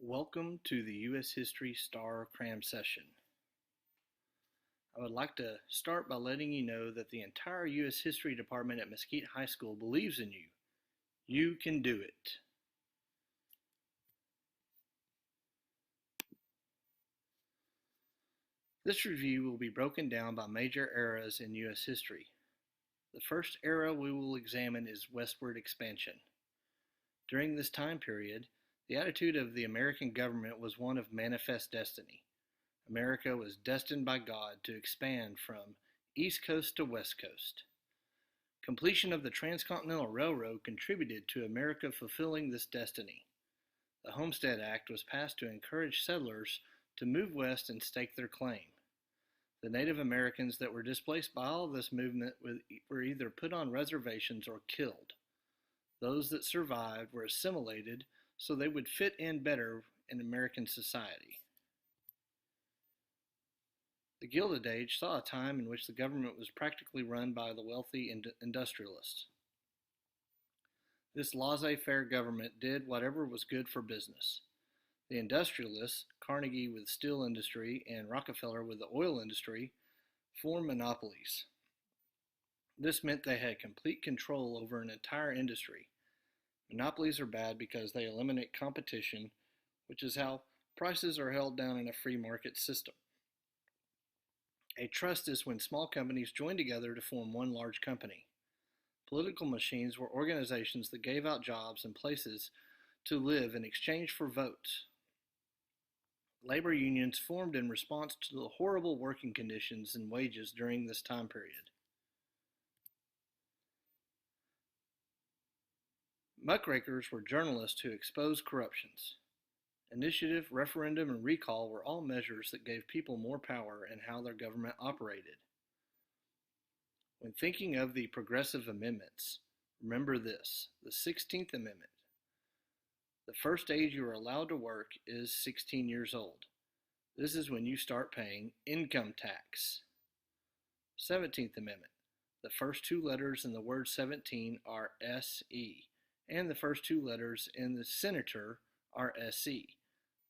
Welcome to the U.S. History Staar Cram session. I would like to start by letting you know that the entire U.S. History Department at Mesquite High School believes in you. You can do it. This review will be broken down by major eras in U.S. history. The first era we will examine is westward expansion. During this time period, the attitude of the American government was one of manifest destiny. America was destined by God to expand from East Coast to West Coast. Completion of the Transcontinental Railroad contributed to America fulfilling this destiny. The Homestead Act was passed to encourage settlers to move west and stake their claim. The Native Americans that were displaced by all this movement were either put on reservations or killed. Those that survived were assimilated so they would fit in better in American society. The Gilded Age saw a time in which the government was practically run by the wealthy industrialists. This laissez-faire government did whatever was good for business. The industrialists, Carnegie with the steel industry and Rockefeller with the oil industry, formed monopolies. This meant they had complete control over an entire industry. Monopolies are bad because they eliminate competition, which is how prices are held down in a free market system. A trust is when small companies join together to form one large company. Political machines were organizations that gave out jobs and places to live in exchange for votes. Labor unions formed in response to the horrible working conditions and wages during this time period. Muckrakers were journalists who exposed corruptions. Initiative, referendum, and recall were all measures that gave people more power in how their government operated. When thinking of the Progressive Amendments, remember this: the 16th Amendment. The first age you are allowed to work is 16 years old. This is when you start paying income tax. 17th Amendment. The first two letters in the word 17 are S-E, and the first two letters in the senator are S-E.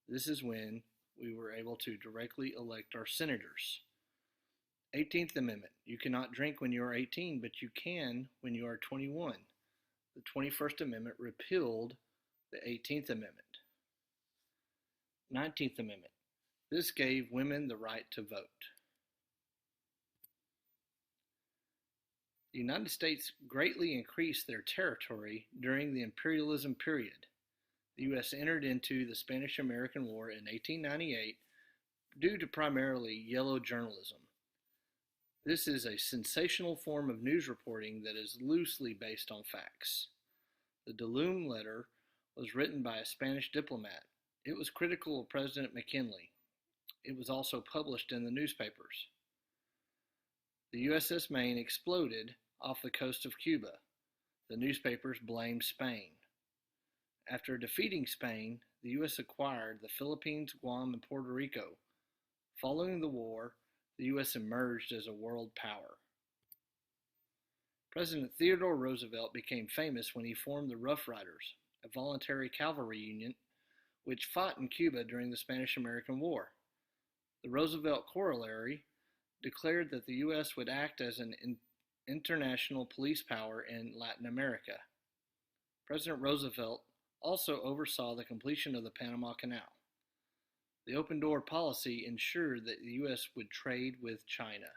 This is when we were able to directly elect our senators. 18th Amendment. You cannot drink when you are 18, but you can when you are 21. The 21st Amendment repealed the 18th Amendment. 19th Amendment. This gave women the right to vote. The United States greatly increased their territory during the imperialism period. The U.S. entered into the Spanish-American War in 1898 due to primarily yellow journalism. This is a sensational form of news reporting that is loosely based on facts. The Dulum letter was written by a Spanish diplomat. It was critical of President McKinley. It was also published in the newspapers. The USS Maine exploded off the coast of Cuba. The newspapers blamed Spain. After defeating Spain, the U.S. acquired the Philippines, Guam, and Puerto Rico. Following the war, the U.S. emerged as a world power. President Theodore Roosevelt became famous when he formed the Rough Riders, a voluntary cavalry unit which fought in Cuba during the Spanish-American War. The Roosevelt Corollary declared that the U.S. would act as an international police power in Latin America. President Roosevelt also oversaw the completion of the Panama Canal. The open door policy ensured that the U.S. would trade with China.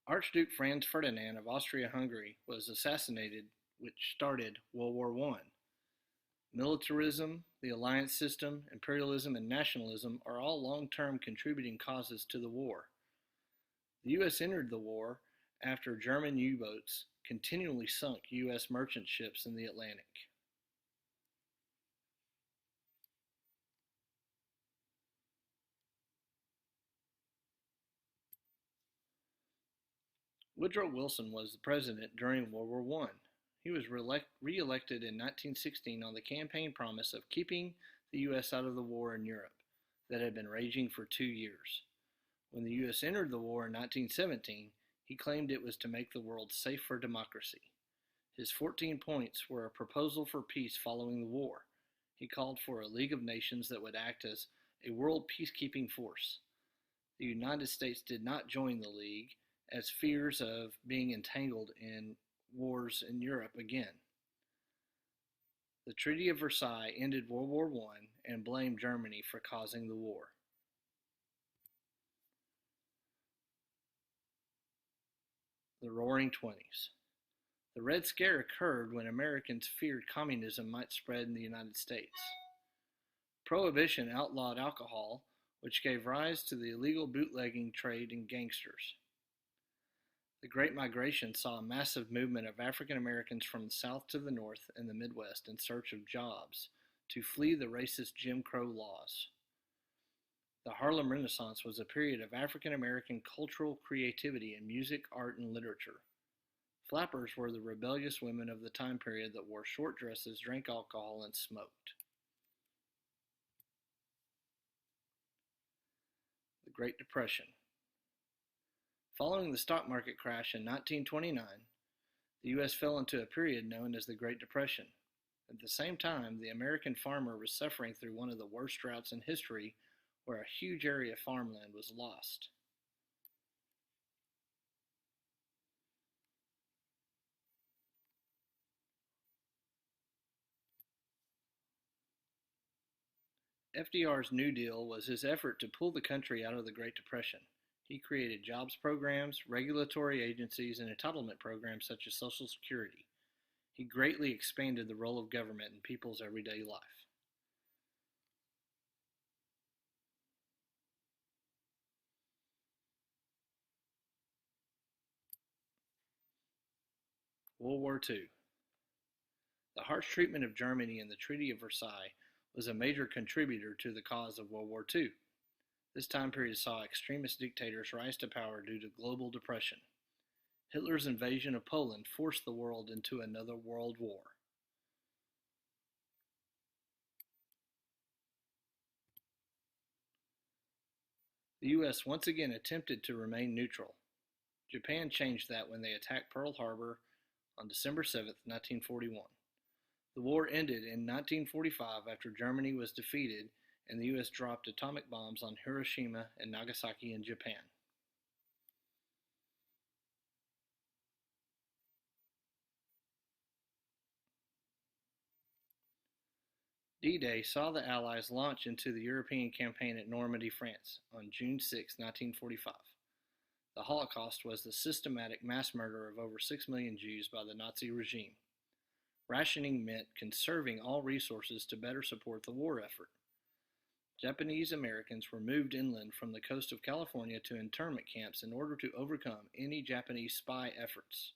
Archduke Franz Ferdinand of Austria-Hungary was assassinated, which started World War I. Militarism, the alliance system, imperialism, and nationalism are all long-term contributing causes to the war. The U.S. entered the war after German U-boats continually sunk U.S. merchant ships in the Atlantic. Woodrow Wilson was the president during World War I. He was re-elected in 1916 on the campaign promise of keeping the U.S. out of the war in Europe that had been raging for 2 years. When the U.S. entered the war in 1917, he claimed it was to make the world safe for democracy. His 14 points were a proposal for peace following the war. He called for a League of Nations that would act as a world peacekeeping force. The United States did not join the League, as fears of being entangled in wars in Europe again. The Treaty of Versailles ended World War I and blamed Germany for causing the war. The Roaring Twenties. The Red Scare occurred when Americans feared communism might spread in the United States. Prohibition outlawed alcohol, which gave rise to the illegal bootlegging trade in gangsters. The Great Migration saw a massive movement of African Americans from the South to the North and the Midwest in search of jobs to flee the racist Jim Crow laws. The Harlem Renaissance was a period of African American cultural creativity in music, art, and literature. Flappers were the rebellious women of the time period that wore short dresses, drank alcohol, and smoked. The Great Depression. Following the stock market crash in 1929, the U.S. fell into a period known as the Great Depression. At the same time, the American farmer was suffering through one of the worst droughts in history, where a huge area of farmland was lost. FDR's New Deal was his effort to pull the country out of the Great Depression. He created jobs programs, regulatory agencies, and entitlement programs such as Social Security. He greatly expanded the role of government in people's everyday life. World War II. The harsh treatment of Germany in the Treaty of Versailles was a major contributor to the cause of World War II. This time period saw extremist dictators rise to power due to global depression. Hitler's invasion of Poland forced the world into another world war. The U.S. once again attempted to remain neutral. Japan changed that when they attacked Pearl Harbor on December 7, 1941. The war ended in 1945 after Germany was defeated and the U.S. dropped atomic bombs on Hiroshima and Nagasaki in Japan. D-Day saw the Allies launch into the European campaign at Normandy, France, on June 6, 1945. The Holocaust was the systematic mass murder of over 6 million Jews by the Nazi regime. Rationing meant conserving all resources to better support the war effort. Japanese Americans were moved inland from the coast of California to internment camps in order to overcome any Japanese spy efforts.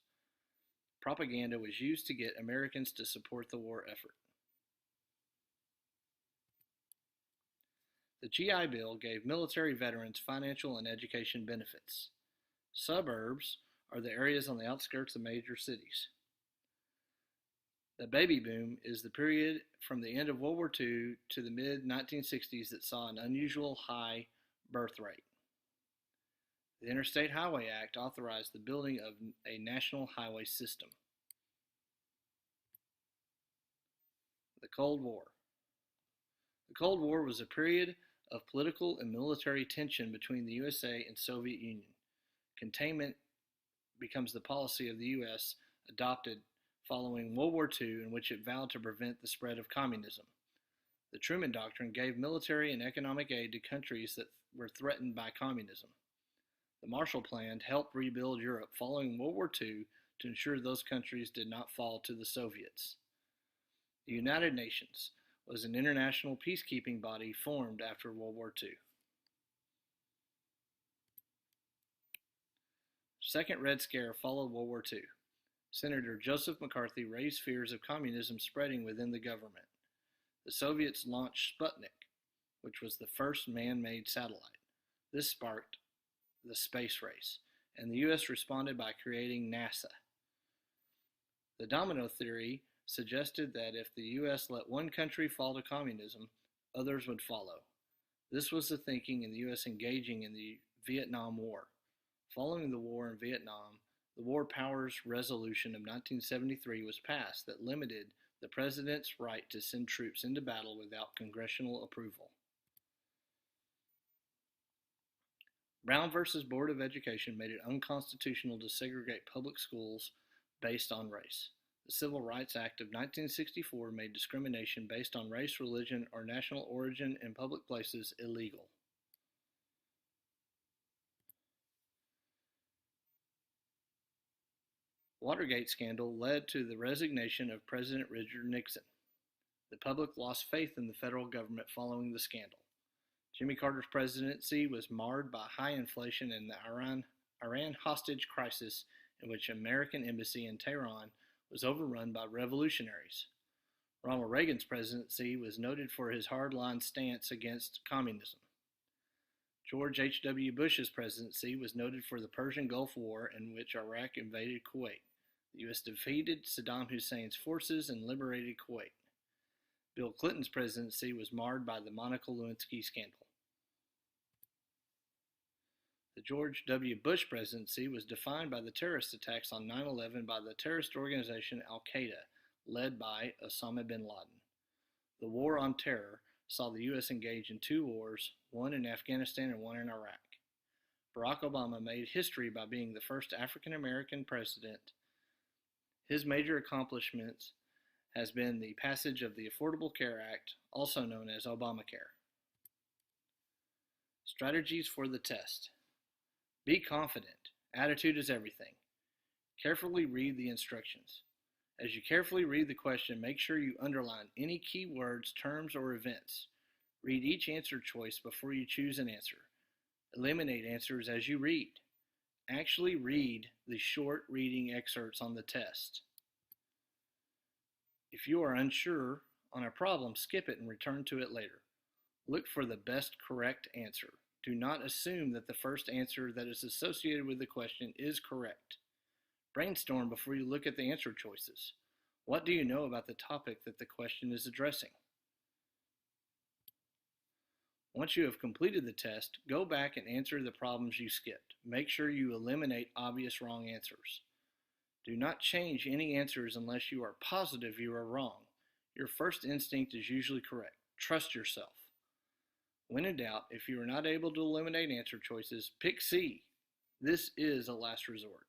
Propaganda was used to get Americans to support the war effort. The GI Bill gave military veterans financial and education benefits. Suburbs are the areas on the outskirts of major cities. The baby boom is the period from the end of World War II to the mid-1960s that saw an unusual high birth rate. The Interstate Highway Act authorized the building of a national highway system. The Cold War. The Cold War was a period of political and military tension between the USA and Soviet Union. Containment becomes the policy of the U.S. adopted following World War II, in which it vowed to prevent the spread of communism. The Truman Doctrine gave military and economic aid to countries that were threatened by communism. The Marshall Plan helped rebuild Europe following World War II to ensure those countries did not fall to the Soviets. The United Nations was an international peacekeeping body formed after World War II. Second Red Scare followed World War II. Senator Joseph McCarthy raised fears of communism spreading within the government. The Soviets launched Sputnik, which was the first man-made satellite. This sparked the space race, and the U.S. responded by creating NASA. The domino theory suggested that if the U.S. let one country fall to communism, others would follow. This was the thinking in the U.S. engaging in the Vietnam War. Following the war in Vietnam, The War Powers Resolution of 1973 was passed that limited the president's right to send troops into battle without congressional approval. Brown v. Board of Education made it unconstitutional to segregate public schools based on race. The Civil Rights Act of 1964 made discrimination based on race, religion, or national origin in public places illegal. Watergate scandal led to the resignation of President Richard Nixon. The public lost faith in the federal government following the scandal. Jimmy Carter's presidency was marred by high inflation and the Iran hostage crisis, in which American embassy in Tehran was overrun by revolutionaries. Ronald Reagan's presidency was noted for his hardline stance against communism. George H.W. Bush's presidency was noted for the Persian Gulf War, in which Iraq invaded Kuwait. The U.S. defeated Saddam Hussein's forces and liberated Kuwait. Bill Clinton's presidency was marred by the Monica Lewinsky scandal. The George W. Bush presidency was defined by the terrorist attacks on 9/11 by the terrorist organization Al-Qaeda, led by Osama bin Laden. The War on Terror saw the U.S. engage in two wars, one in Afghanistan and one in Iraq. Barack Obama made history by being the first African American president. His major accomplishments has been the passage of the Affordable Care Act, also known as Obamacare. Strategies for the test. Be confident. Attitude is everything. Carefully read the instructions. As you carefully read the question, make sure you underline any key words, terms, or events. Read each answer choice before you choose an answer. Eliminate answers as you read. Actually read the short reading excerpts on the test. If you are unsure on a problem, skip it and return to it later. Look for the best correct answer. Do not assume that the first answer that is associated with the question is correct. Brainstorm before you look at the answer choices. What do you know about the topic that the question is addressing? Once you have completed the test, go back and answer the problems you skipped. Make sure you eliminate obvious wrong answers. Do not change any answers unless you are positive you are wrong. Your first instinct is usually correct. Trust yourself. When in doubt, if you are not able to eliminate answer choices, pick C. This is a last resort.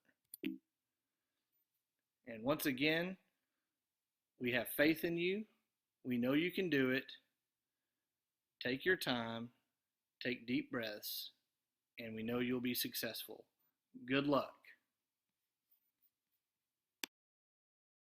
And once again, we have faith in you. We know you can do it. Take your time, take deep breaths, and we know you'll be successful. Good luck.